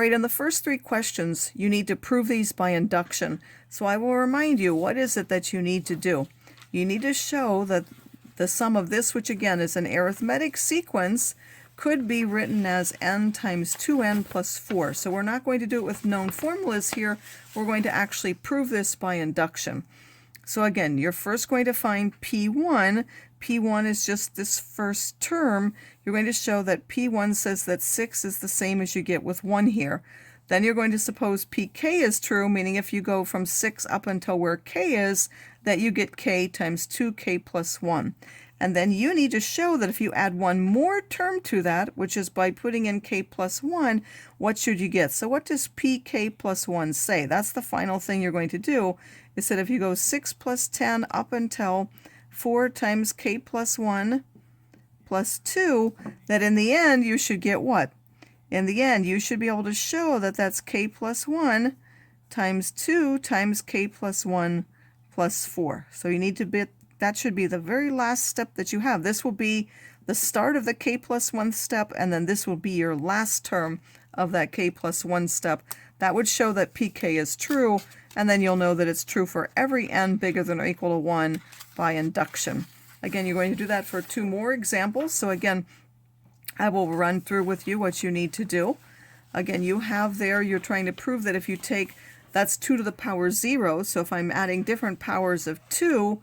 right, in the first three questions, you need to prove these by induction. So I will remind you, what is it that you need to do? You need to show that the sum of this, which again is an arithmetic sequence, could be written as n times 2n plus 4. So we're not going to do it with known formulas here. We're going to actually prove this by induction. So again, you're first going to find P1. P1 is just this first term. You're going to show that P1 says that 6 is the same as you get with 1 here. Then you're going to suppose PK is true, meaning if you go from 6 up until where K is, that you get K times 2K plus 1. And then you need to show that if you add one more term to that, which is by putting in K plus 1, what should you get? So what does PK plus 1 say? That's the final thing you're going to do, is that if you go 6 plus 10 up until 4 times K plus 1 plus 2, that in the end you should get what? In the end, you should be able to show that that's K plus 1 times 2 times K plus 1 plus 4. So you need to be, that should be the very last step that you have. This will be the start of the K plus 1 step, and then this will be your last term of that K plus 1 step. That would show that PK is true, and then you'll know that it's true for every n bigger than or equal to 1 by induction. Again, you're going to do that for 2 more examples. So again, I will run through with you what you need to do. Again, you have there, you're trying to prove that if you take, that's 2 to the power 0, so if I'm adding different powers of 2,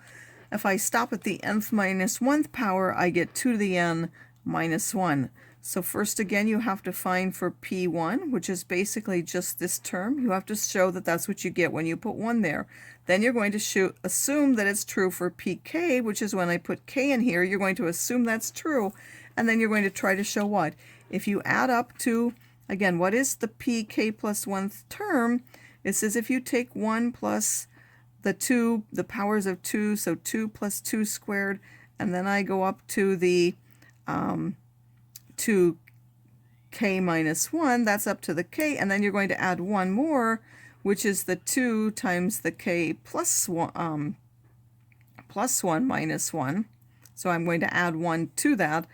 if I stop at the nth minus 1th power, I get 2 to the n minus 1. So first again, you have to find for P1, which is basically just this term. You have to show that that's what you get when you put 1 there. Then you're going to assume that it's true for PK, which is when I put K in here, you're going to assume that's true. And then you're going to try to show what? If you add up to, again, what is the PK plus 1th term? It says if you take 1 plus the 2, the powers of 2, so 2 plus 2 squared, and then I go up to the 2k minus 1, that's up to the k, and then you're going to add 1 more, which is the 2 times the k plus 1 minus 1. So I'm going to add 1 to that.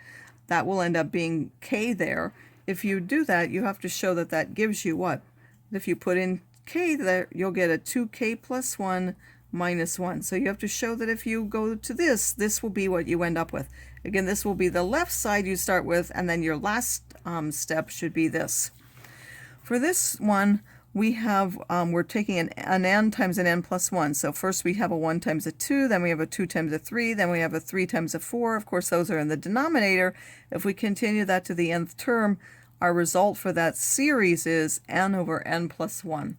That will end up being k there. If you do that, you have to show that that gives you what? If you put in k there, you'll get a 2k plus 1 minus 1. So you have to show that if you go to this, this will be what you end up with. Again, this will be the left side you start with, and then your last step should be this. For this one, we have, we're taking an n times an n plus 1. So first we have a 1 times a 2, then we have a 2 times a 3, then we have a 3 times a 4. Of course, those are in the denominator. If we continue that to the nth term, our result for that series is n over n plus 1.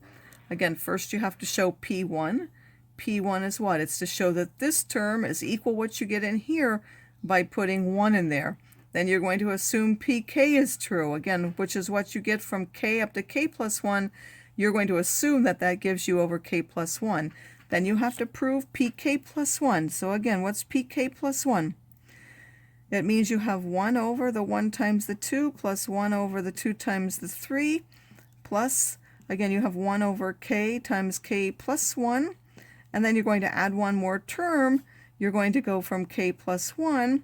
Again, first you have to show P1. P1 is what? It's to show that this term is equal what you get in here by putting 1 in there. Then you're going to assume PK is true, again, which is what you get from k up to k plus 1. You're going to assume that that gives you over k plus 1. Then you have to prove PK plus 1. So again, what's PK plus 1? It means you have 1 over the 1 times the 2 plus 1 over the 2 times the 3 plus, again, you have 1 over k times k plus 1. And then you're going to add 1 more term. You're going to go from k plus 1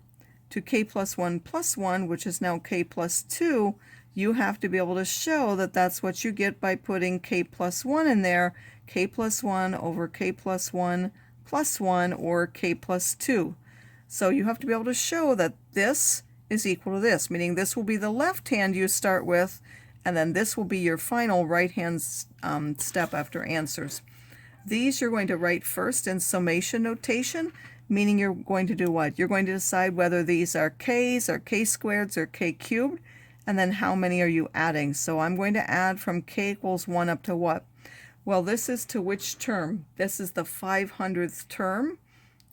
to k plus 1 plus 1, which is now k plus 2. You have to be able to show that that's what you get by putting k plus 1 in there, k plus 1 over k plus 1 plus 1, or k plus 2. So you have to be able to show that this is equal to this, meaning this will be the left hand you start with, and then this will be your final right hand step after answers. These you're going to write first in summation notation, meaning you're going to do what? You're going to decide whether these are k's or k squareds or k cubed, and then how many are you adding. So I'm going to add from k equals 1 up to what? Well, this is to which term? This is the 500th term,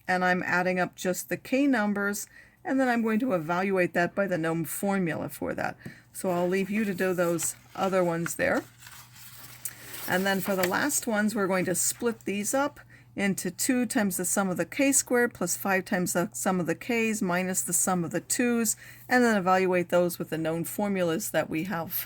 and I'm adding up just the k numbers, and then I'm going to evaluate that by the known formula for that. So I'll leave you to do those other ones there. And then for the last ones, we're going to split these up into 2 times the sum of the k squared plus 5 times the sum of the k's minus the sum of the 2's, and then evaluate those with the known formulas that we have.